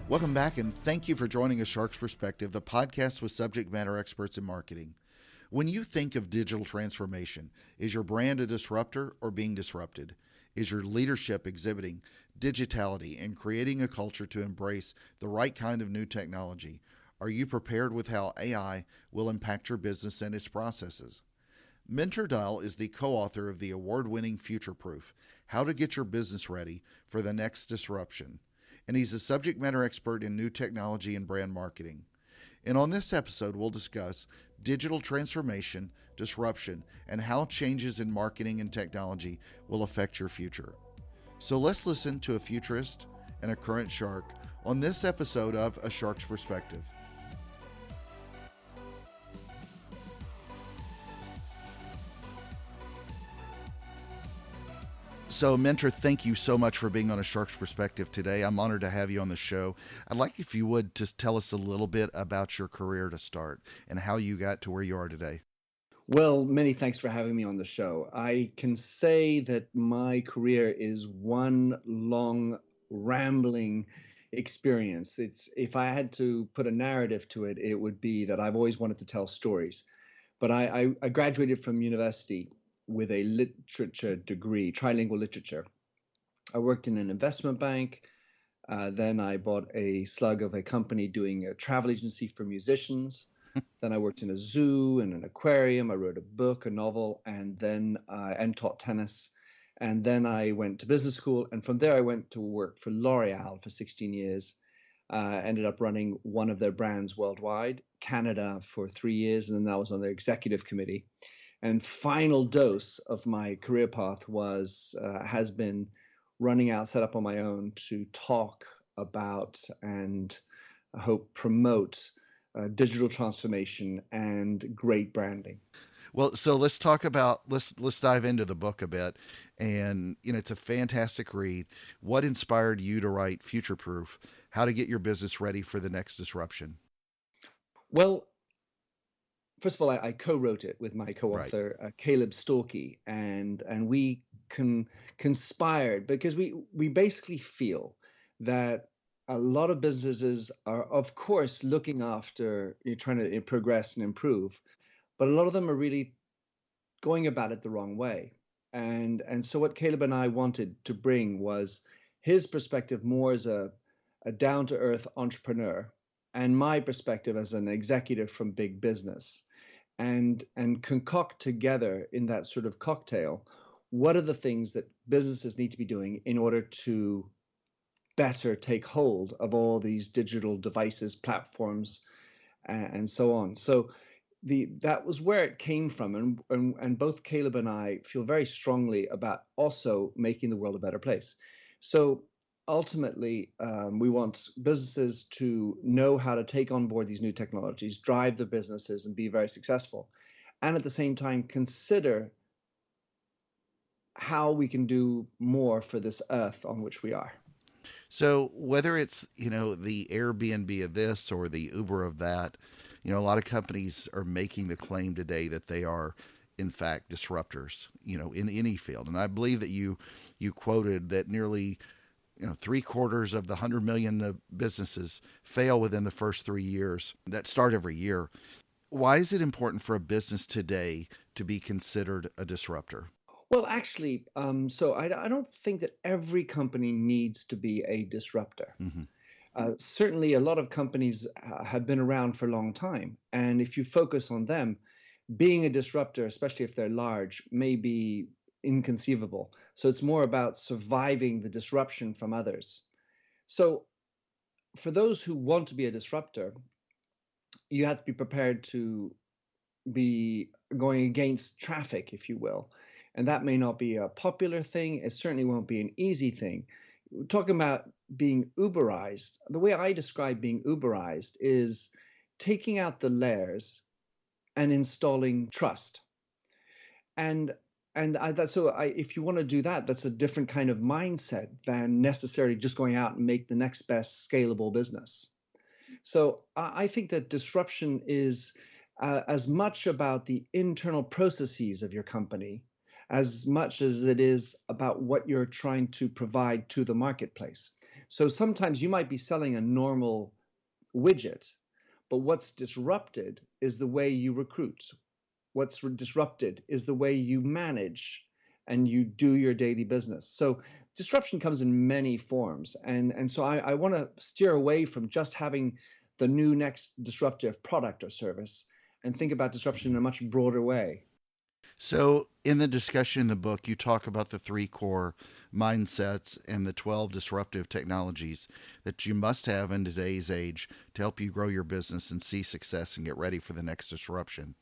Welcome back, and thank you for joining A Shark's Perspective, the podcast with subject matter experts in marketing. When you think of digital transformation, is your brand a disruptor or being disrupted? Is your leadership exhibiting digitality and creating a culture to embrace the right kind of new technology? Are you prepared with how AI will impact your business and its processes? Mentor Dahl is the co-author of the award-winning Futureproof, How to Get Your Business Ready for the Next Disruption. And he's a subject matter expert in new technology and brand marketing. And on this episode, we'll discuss digital transformation, disruption, and how changes in marketing and technology will affect your future. So let's listen to a futurist and a current shark on this episode of A Shark's Perspective. So, Mentor, thank you so much for being on A Shark's Perspective today. I'm honored to have you on the show. I'd like if you would just tell us a little bit about your career to start and how you got to where you are today. Well, many thanks for having me on the show. I can say that my career is one long, rambling experience. If I had to put a narrative to it, it would be that I've always wanted to tell stories. But I graduated from university with a literature degree, trilingual literature. I worked in an investment bank. Then I bought a slug of a company doing a travel agency for musicians. Then I worked in a zoo and an aquarium. I wrote a book, a novel, and taught tennis. And then I went to business school. And from there, I went to work for L'Oreal for 16 years. Ended up running one of their brands worldwide, Canada for 3 years. And then I was on their executive committee. And final dose of my career path has been running out, set up on my own to talk about and I hope promote digital transformation and great branding. Well, so let's talk about let's dive into the book a bit, and it's a fantastic read. What inspired you to write Futureproof? How to get your business ready for the next disruption? Well, first of all, I co-wrote it with my Right. co-author Caleb Storkey, and we conspired because we basically feel that a lot of businesses are, of course, looking after trying to progress and improve, but a lot of them are really going about it the wrong way. And so what Caleb and I wanted to bring was his perspective more as a down-to-earth entrepreneur, and my perspective as an executive from big business, and concoct together in that sort of cocktail what are the things that businesses need to be doing in order to better take hold of all these digital devices, platforms, and so on. So that was where it came from, and both Caleb and I feel very strongly about also making the world a better place. So ultimately, we want businesses to know how to take on board these new technologies, drive the businesses, and be very successful, and at the same time consider how we can do more for this earth on which we are. So whether it's the Airbnb of this or the Uber of that, a lot of companies are making the claim today that they are, in fact, disruptors. In any field, and I believe that you quoted that nearly 3/4 of the 100 million businesses fail within the first 3 years that start every year. Why is it important for a business today to be considered a disruptor? Well, actually, so I don't think that every company needs to be a disruptor. Mm-hmm. Certainly, a lot of companies have been around for a long time. And if you focus on them, being a disruptor, especially if they're large, may be inconceivable. So it's more about surviving the disruption from others. So for those who want to be a disruptor, you have to be prepared to be going against traffic, if you will. And that may not be a popular thing. It certainly won't be an easy thing. We're talking about being Uberized. The way I describe being Uberized is taking out the layers and installing trust. And if you want to do that, that's a different kind of mindset than necessarily just going out and make the next best scalable business. So I think that disruption is as much about the internal processes of your company as much as it is about what you're trying to provide to the marketplace. So sometimes you might be selling a normal widget, but what's disrupted is the way you recruit. What's disrupted is the way you manage and you do your daily business. So disruption comes in many forms. And so I want to steer away from just having the new next disruptive product or service and think about disruption in a much broader way. So, in the discussion in the book, you talk about the three core mindsets and the 12 disruptive technologies that you must have in today's age to help you grow your business and see success and get ready for the next disruption.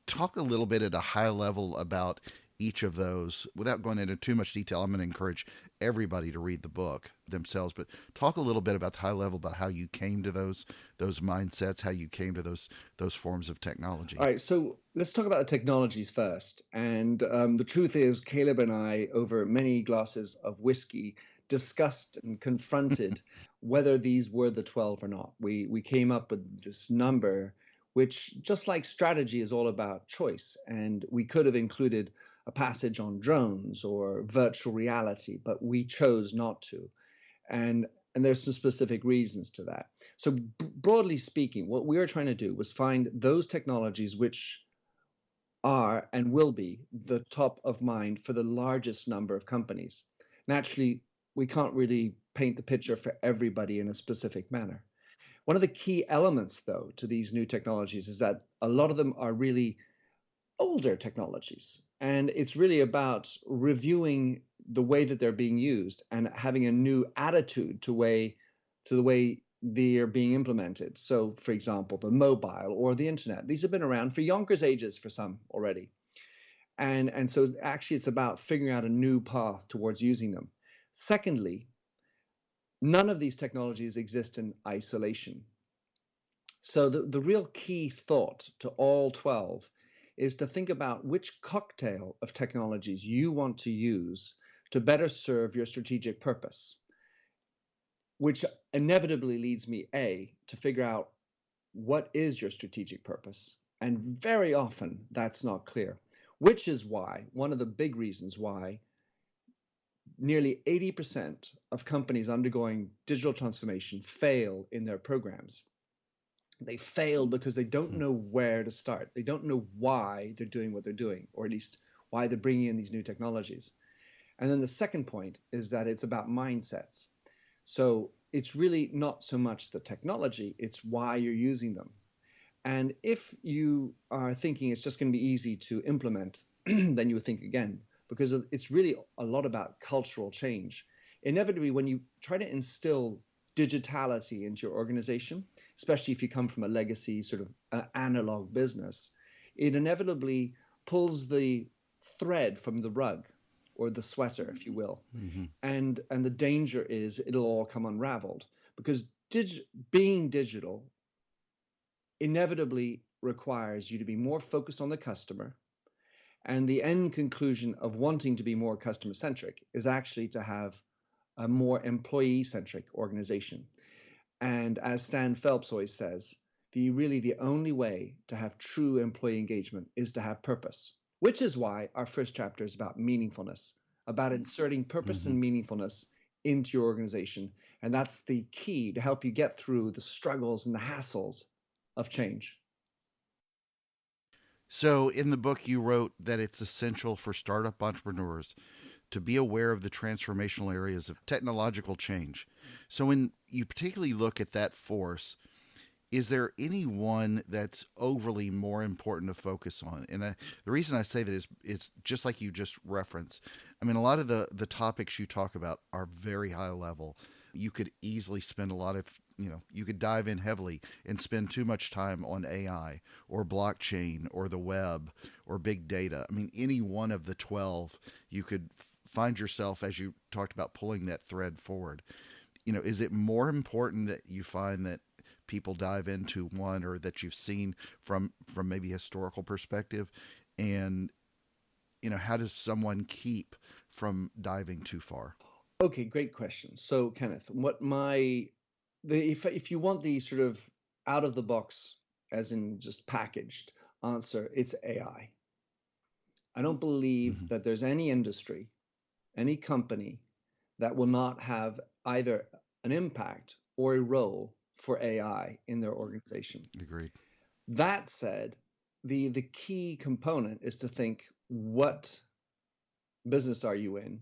Talk a little bit at a high level about each of those without going into too much detail. I'm going to encourage everybody to read the book themselves, but talk a little bit about the high level about how you came to those mindsets, how you came to those forms of All technology. right, so let's talk about the technologies first. And the truth is, Caleb and I, over many glasses of whiskey, discussed and confronted whether these were the 12 or not. We came up with this number, which, just like strategy, is all about choice. And we could have included a passage on drones or virtual reality, but we chose not to. And there's some specific reasons to that. So broadly speaking, what we were trying to do was find those technologies which are and will be the top of mind for the largest number of companies. Naturally, we can't really paint the picture for everybody in a specific manner. One of the key elements, though, to these new technologies is that a lot of them are really older technologies. And it's really about reviewing the way that they're being used and having a new attitude to the way they are being implemented. So, for example, the mobile or the internet, these have been around for Yonkers ages for some already. And so actually it's about figuring out a new path towards using them. Secondly, none of these technologies exist in isolation. So the real key thought to all 12 is to think about which cocktail of technologies you want to use to better serve your strategic purpose, which inevitably leads me, A, to figure out what is your strategic purpose. And very often that's not clear, which is why, one of the big reasons why nearly 80% of companies undergoing digital transformation fail in their programs. They fail because they don't know where to start. They don't know why they're doing what they're doing, or at least why they're bringing in these new technologies. And then the second point is that it's about mindsets. So it's really not so much the technology, it's why you're using them. And if you are thinking it's just going to be easy to implement, then you would think again, because it's really a lot about cultural change. Inevitably, when you try to instill digitality into your organization, especially if you come from a legacy sort of analog business, it inevitably pulls the thread from the rug or the sweater, if you will. Mm-hmm. And the danger is it'll all come unraveled because being digital inevitably requires you to be more focused on the customer. And the end conclusion of wanting to be more customer centric is actually to have a more employee centric organization. And as Stan Phelps always says, the only way to have true employee engagement is to have purpose, which is why our first chapter is about meaningfulness, about inserting purpose Mm-hmm. and meaningfulness into your organization. And that's the key to help you get through the struggles and the hassles of change. So, in the book, you wrote that it's essential for startup entrepreneurs to be aware of the transformational areas of technological change. So, when you particularly look at that force, is there any one that's overly more important to focus on? And the reason I say that is just like you just referenced. I mean, a lot of the topics you talk about are very high level. You could easily spend a lot of you could dive in heavily and spend too much time on AI or blockchain or the web or big data. I mean, any one of the 12, you could find yourself, as you talked about, pulling that thread forward. Is it more important that you find that people dive into one or that you've seen from maybe historical perspective, and how does someone keep from diving too far? Okay, great question. So, Kenneth, if you want the sort of out of the box, as in just packaged answer, it's AI. I don't believe Mm-hmm. that there's any industry, any company that will not have either an impact or a role for AI in their organization. Agreed. That said, the key component is to think, what business are you in?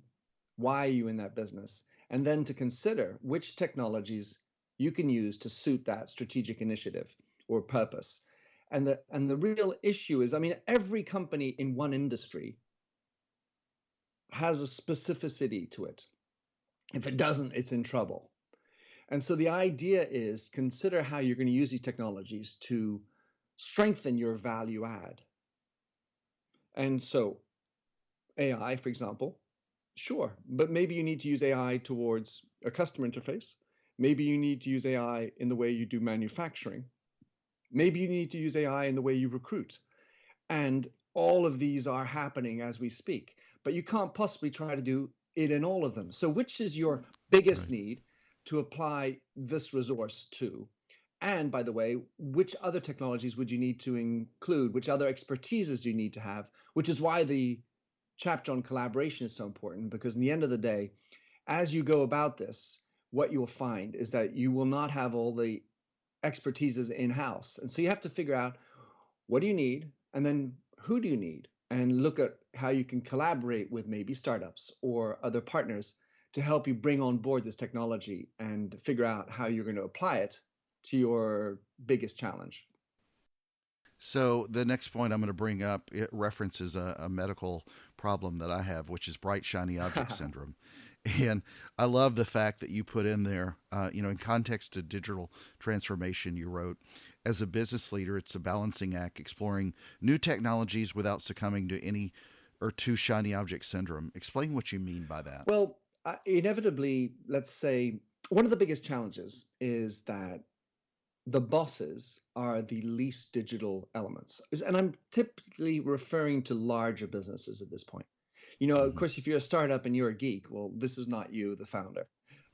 Why are you in that business? And then to consider which technologies you can use to suit that strategic initiative or purpose. And the real issue is, I mean, every company in one industry has a specificity to it. If it doesn't, it's in trouble. And so the idea is, consider how you're going to use these technologies to strengthen your value add. And so AI, for example, sure, but maybe you need to use AI towards a customer interface. Maybe you need to use AI in the way you do manufacturing. Maybe you need to use AI in the way you recruit. And all of these are happening as we speak, but you can't possibly try to do it in all of them. So which is your biggest Right. need to apply this resource to? And by the way, which other technologies would you need to include? Which other expertises do you need to have? Which is why the chapter on collaboration is so important, because in the end of the day, as you go about this, what you'll find is that you will not have all the expertises in-house. And so you have to figure out, what do you need? And then who do you need? And look at how you can collaborate with maybe startups or other partners to help you bring on board this technology and figure out how you're going to apply it to your biggest challenge. So the next point I'm going to bring up, it references a medical problem that I have, which is bright shiny object syndrome. And I love the fact that you put in there, in context to digital transformation, you wrote, as a business leader, it's a balancing act, exploring new technologies without succumbing to any or to shiny object syndrome. Explain what you mean by that. Well, inevitably, let's say one of the biggest challenges is that the bosses are the least digital elements. And I'm typically referring to larger businesses at this point. Of Hmm. course, if you're a startup and you're a geek, well, this is not you, the founder.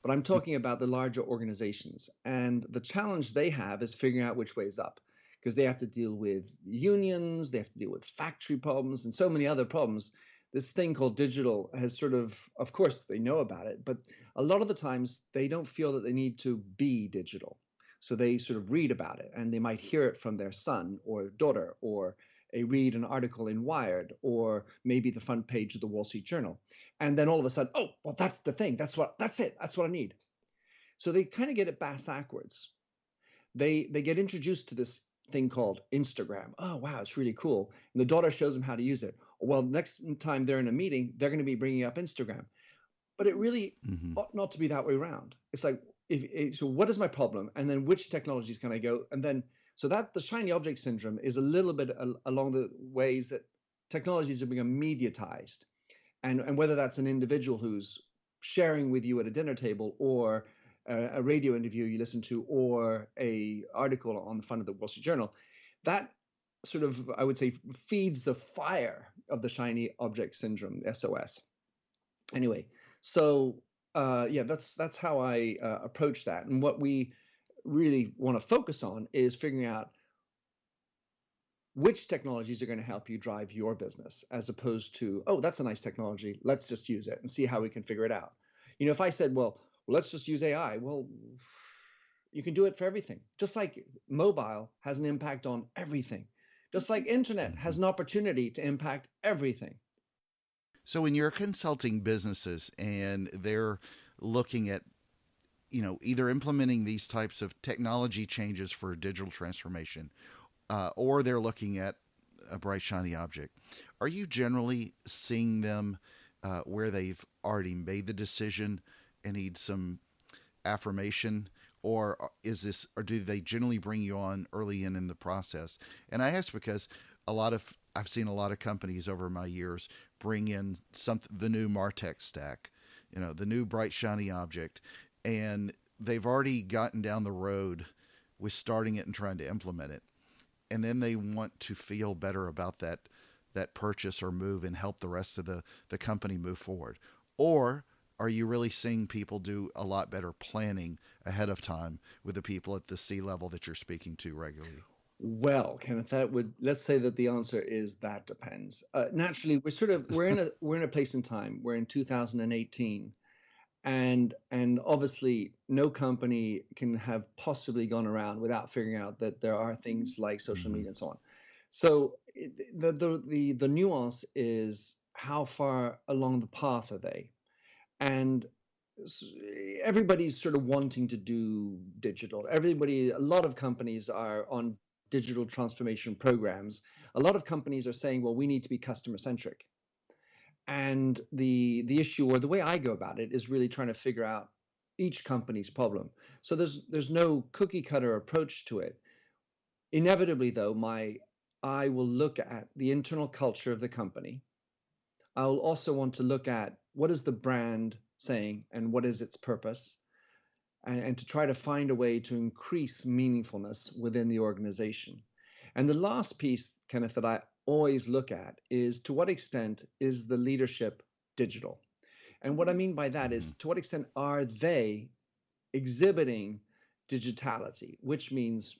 But I'm talking about the larger organizations. And the challenge they have is figuring out which way is up, because they have to deal with unions, they have to deal with factory problems, and so many other problems. This thing called digital has of course, they know about it, but a lot of the times they don't feel that they need to be digital. So they sort of read about it, and they might hear it from their son or daughter, or read an article in Wired, or maybe the front page of the Wall Street Journal. And then all of a sudden, oh, well, that's the thing. That's it. That's what I need. So they kind of get it backwards. They get introduced to this thing called Instagram. Oh, wow, it's really cool. And the daughter shows them how to use it. Well, next time they're in a meeting, they're going to be bringing up Instagram. But it really Hmm. ought not to be that way around. It's like, so what is my problem? And then which technologies can I go? And then, so that the shiny object syndrome is a little bit along the ways that technologies are becoming mediatized. And whether that's an individual who's sharing with you at a dinner table, or a radio interview you listen to, or a article on the front of the Wall Street Journal, that sort of, I would say, feeds the fire of the shiny object syndrome, SOS. Anyway, so yeah, that's how I approach that. And what we really want to focus on is figuring out which technologies are going to help you drive your business, as opposed to, oh, that's a nice technology, let's just use it and see how we can figure it out. If I said, well, let's just use AI, well, you can do it for everything. Just like mobile has an impact on everything, just like internet Hmm. has an opportunity to impact everything. So when you're consulting businesses and they're looking at, either implementing these types of technology changes for digital transformation, or they're looking at a bright shiny object, are you generally seeing them where they've already made the decision and need some affirmation, or do they generally bring you on early in the process? And I ask because I've seen a lot of companies over my years bring in the new Martech stack, the new bright shiny object, and they've already gotten down the road with starting it and trying to implement it, and then they want to feel better about that purchase or move and help the rest of the company move forward. Or are you really seeing people do a lot better planning ahead of time with the people at the C level that you're speaking to regularly? Well, Kenneth, let's say that the answer is that depends. Naturally, we're in a place in time. We're in 2018, And obviously no company can have possibly gone around without figuring out that there are things like social Hmm. media and so on. So the nuance is how far along the path are they? And s- everybody's sort of wanting to do digital. A lot of companies are on digital transformation programs. A lot of companies are saying, well, we need to be customer centric. And the issue, or the way I go about it, is really trying to figure out each company's problem. So there's no cookie cutter approach to it. Inevitably, though, my I will look at the internal culture of the company. I'll also want to look at what is the brand saying and what is its purpose, and to try to find a way to increase meaningfulness within the organization. And the last piece, Kenneth, that I always look at is to what extent is the leadership digital? And what I mean by that Hmm. is to what extent are they exhibiting digitality, which means,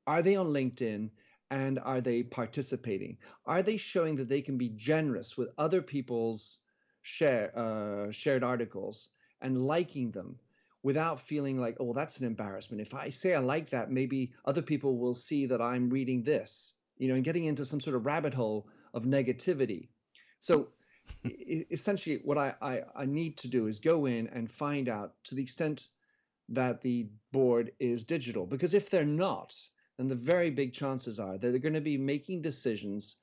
are they on LinkedIn and are they participating? Are they showing that they can be generous with other people's shared articles and liking them without feeling like, oh, that's an embarrassment. If I say I like that, maybe other people will see that I'm reading this, and getting into some sort of rabbit hole of negativity. So essentially, what I need to do is go in and find out to the extent that the board is digital. Because if they're not, then the very big chances are that they're going to be making decisions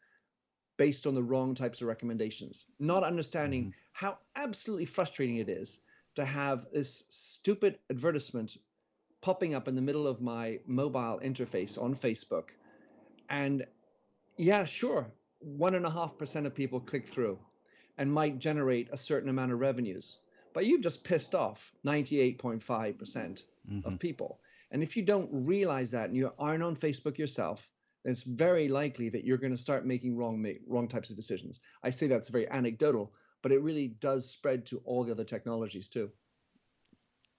based on the wrong types of recommendations, not understanding Hmm. how absolutely frustrating it is to have this stupid advertisement popping up in the middle of my mobile interface on Facebook. And yeah, sure, 1.5% of people click through and might generate a certain amount of revenues. But you've just pissed off 98.5% Hmm. of people. And if you don't realize that and you aren't on Facebook yourself, then it's very likely that you're going to start making wrong types of decisions. I say that's very anecdotal, but it really does spread to all the other technologies too.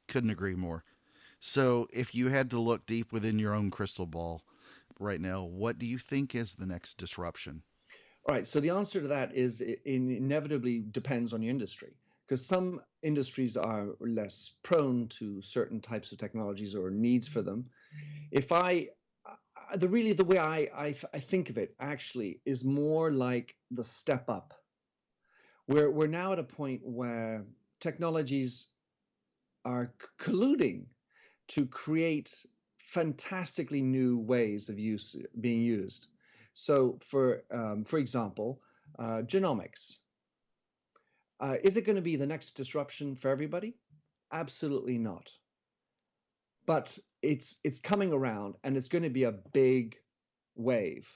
Couldn't agree more. So, if you had to look deep within your own crystal ball right now, what do you think is the next disruption? All right, so the answer to that is it inevitably depends on your industry, because some industries are less prone to certain types of technologies or needs for them. If I, the way I think of it actually is more like the step up. We're now at a point where technologies are colluding to create fantastically new ways of being used. So, for example, genomics. Is it going to be the next disruption for everybody? Absolutely not. But it's coming around, and it's going to be a big wave,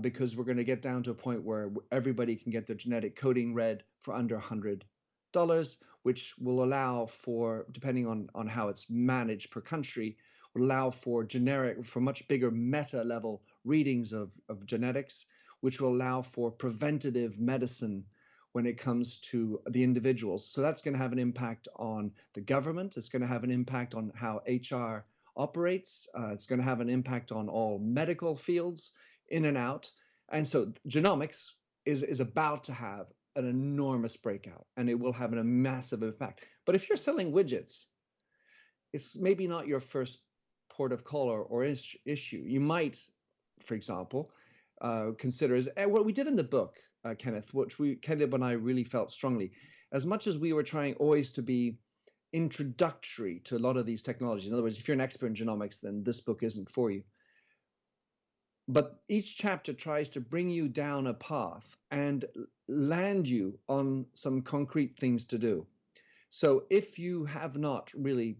because we're going to get down to a point where everybody can get their genetic coding read for under $100, which will allow for, depending on how it's managed per country, will allow for much bigger meta level readings of genetics, which will allow for preventative medicine when it comes to the individuals. So that's going to have an impact on the government. It's going to have an impact on how HR operates. It's going to have an impact on all medical fields in and out. And so genomics is about to have an enormous breakout, and it will have a massive impact. But if you're selling widgets, it's maybe not your first port of call or issue. You might, for example, consider as what we did in the book, Kenneth, which Caleb and I really felt strongly. As much as we were trying always to be introductory to a lot of these technologies, in other words, if you're an expert in genomics, then this book isn't for you. But each chapter tries to bring you down a path and land you on some concrete things to do. So if you have not really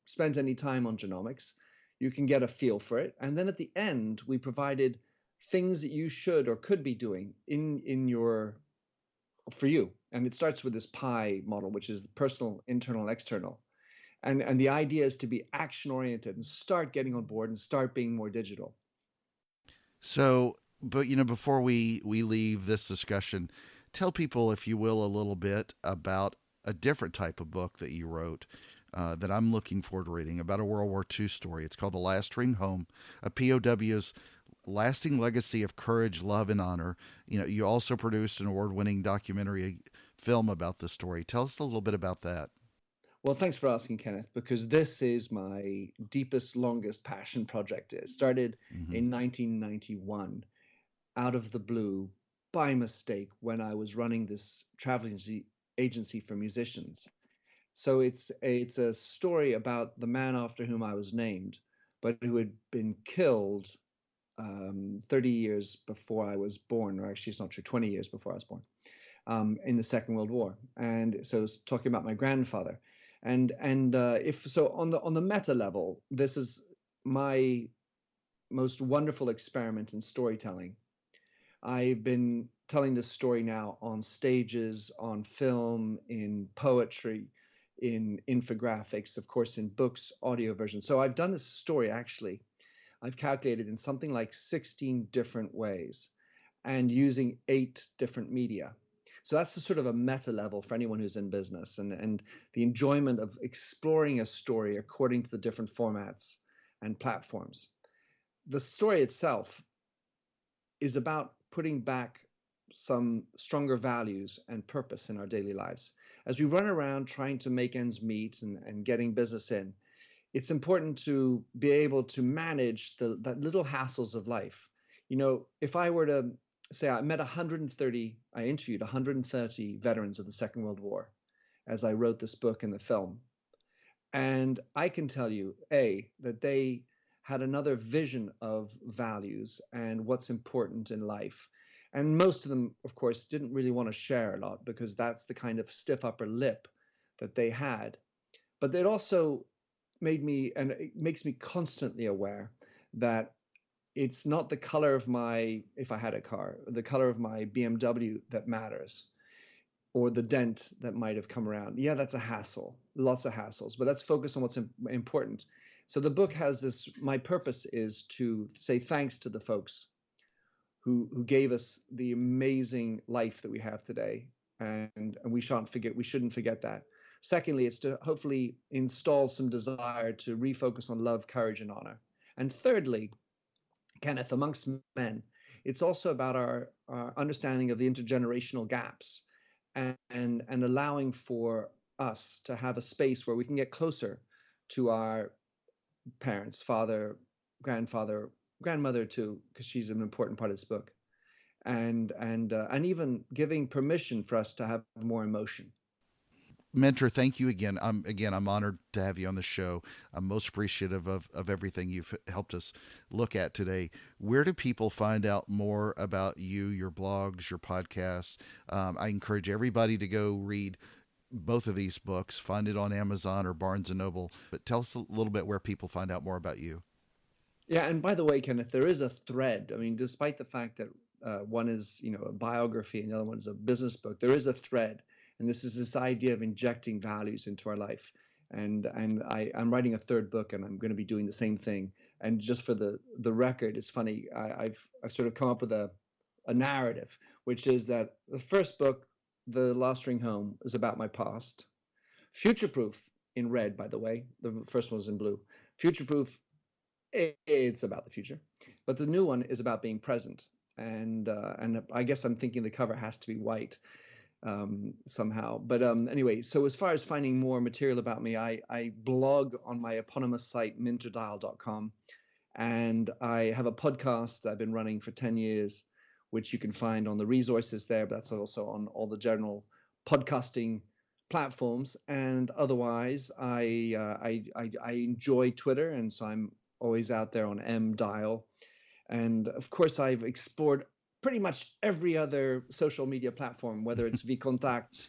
spent any time on genomics, you can get a feel for it. And then at the end, we provided things that you should or could be doing in your for you. And it starts with this pie model, which is personal, internal, and external. And the idea is to be action oriented and start getting on board and start being more digital. So, but before we leave this discussion, tell people, if you will, a little bit about a different type of book that you wrote that I'm looking forward to reading, about a World War II story. It's called The Last Ring Home, a POW's lasting legacy of courage, love, and honor. You also produced an award-winning documentary film about the story. Tell us a little bit about that. Well, thanks for asking, Kenneth, because this is my deepest, longest passion project. It started Hmm. in 1991 out of the blue by mistake when I was running this travel agency for musicians. So it's a story about the man after whom I was named, but who had been killed 30 years before I was born, or actually, it's not true, 20 years before I was born, in the Second World War. And so it's talking about my grandfather. And if so, on the meta level, this is my most wonderful experiment in storytelling. I've been telling this story now on stages, on film, in poetry, in infographics, of course, in books, audio versions. So I've done this story actually, I've calculated in something like 16 different ways and using 8 different media. So that's the sort of a meta level for anyone who's in business and the enjoyment of exploring a story according to the different formats and platforms. The story itself is about putting back some stronger values and purpose in our daily lives. As we run around trying to make ends meet and getting business in, it's important to be able to manage that little hassles of life. You know, if I were to say I interviewed 130 veterans of the Second World War as I wrote this book and the film. And I can tell you, A, that they had another vision of values and what's important in life. And most of them, of course, didn't really want to share a lot because that's the kind of stiff upper lip that they had. But it also made me, and it makes me constantly aware that it's not the color of my, if I had a car, the color of my BMW that matters, or the dent that might have come around. Yeah, that's a hassle, lots of hassles, but let's focus on what's important. So the book has this, my purpose is to say thanks to the folks who gave us the amazing life that we have today. And we shouldn't forget that. Secondly, it's to hopefully install some desire to refocus on love, courage, and honor. And thirdly, Kenneth, amongst men, it's also about our understanding of the intergenerational gaps and allowing for us to have a space where we can get closer to our parents, father, grandfather, grandmother too, because she's an important part of this book, and even giving permission for us to have more emotion. Mentor, thank you again. I'm honored to have you on the show. I'm most appreciative of everything you've helped us look at today. Where do people find out more about you, your blogs, your podcasts? I encourage everybody to go read both of these books. Find it on Amazon or Barnes and Noble. But tell us a little bit where people find out more about you. Yeah, and by the way, Kenneth, there is a thread. I mean, despite the fact that one is, you know, a biography and the other one is a business book, there is a thread, and this is this idea of injecting values into our life. I'm writing a third book, and I'm going to be doing the same thing. And just for the record, it's funny. I've sort of come up with a narrative, which is that the first book, The Lost Ring Home, is about my past. Futureproof, in red, by the way. The first one was in blue. Futureproof, it's about the future, but the new one is about being present. And I guess I'm thinking the cover has to be white somehow. But anyway, so as far as finding more material about me, I blog on my eponymous site minterdial.com, and I have a podcast that I've been running for 10 years, which you can find on the resources there, but that's also on all the general podcasting platforms. And otherwise, I enjoy Twitter, and so I'm always out there on mdial. And of course, I've explored pretty much every other social media platform, whether it's vContact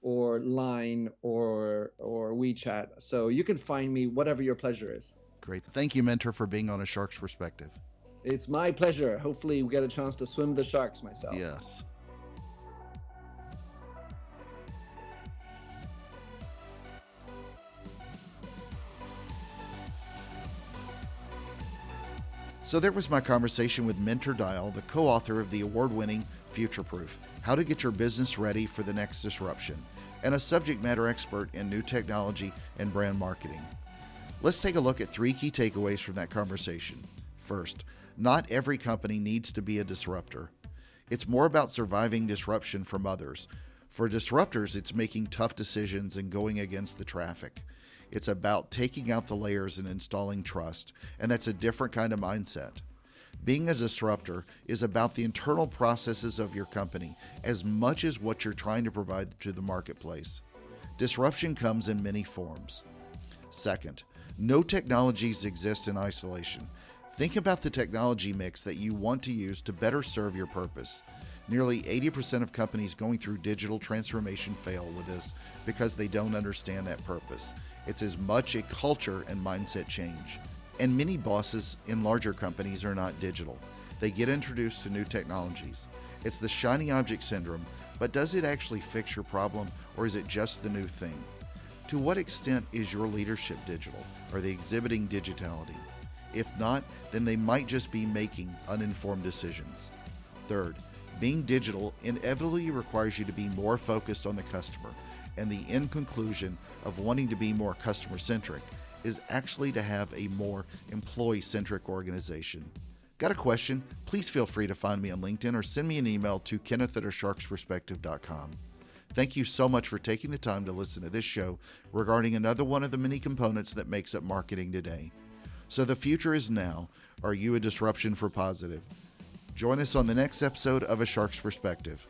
or Line or WeChat. So you can find me whatever your pleasure is. Great. Thank you, Mentor, for being on A Shark's Perspective. It's my pleasure. Hopefully, we get a chance to swim the sharks myself. Yes. So there was my conversation with Mentor Dial, the co-author of the award-winning Futureproof, How to Get Your Business Ready for the Next Disruption, and a subject matter expert in new technology and brand marketing. Let's take a look at 3 key takeaways from that conversation. First, not every company needs to be a disruptor. It's more about surviving disruption from others. For disruptors, it's making tough decisions and going against the traffic. It's about taking out the layers and installing trust, and that's a different kind of mindset. Being a disruptor is about the internal processes of your company as much as what you're trying to provide to the marketplace. Disruption comes in many forms. Second, no technologies exist in isolation. Think about the technology mix that you want to use to better serve your purpose. Nearly 80% of companies going through digital transformation fail with this because they don't understand that purpose. It's as much a culture and mindset change. And many bosses in larger companies are not digital. They get introduced to new technologies. It's the shiny object syndrome, but does it actually fix your problem, or is it just the new thing? To what extent is your leadership digital? Are they exhibiting digitality? If not, then they might just be making uninformed decisions. Third, being digital inevitably requires you to be more focused on the customer, and the end conclusion of wanting to be more customer-centric is actually to have a more employee-centric organization. Got a question? Please feel free to find me on LinkedIn or send me an email to kenneth@sharksperspective.com. Thank you so much for taking the time to listen to this show regarding another one of the many components that makes up marketing today. So the future is now. Are you a disruption for positive? Join us on the next episode of A Shark's Perspective.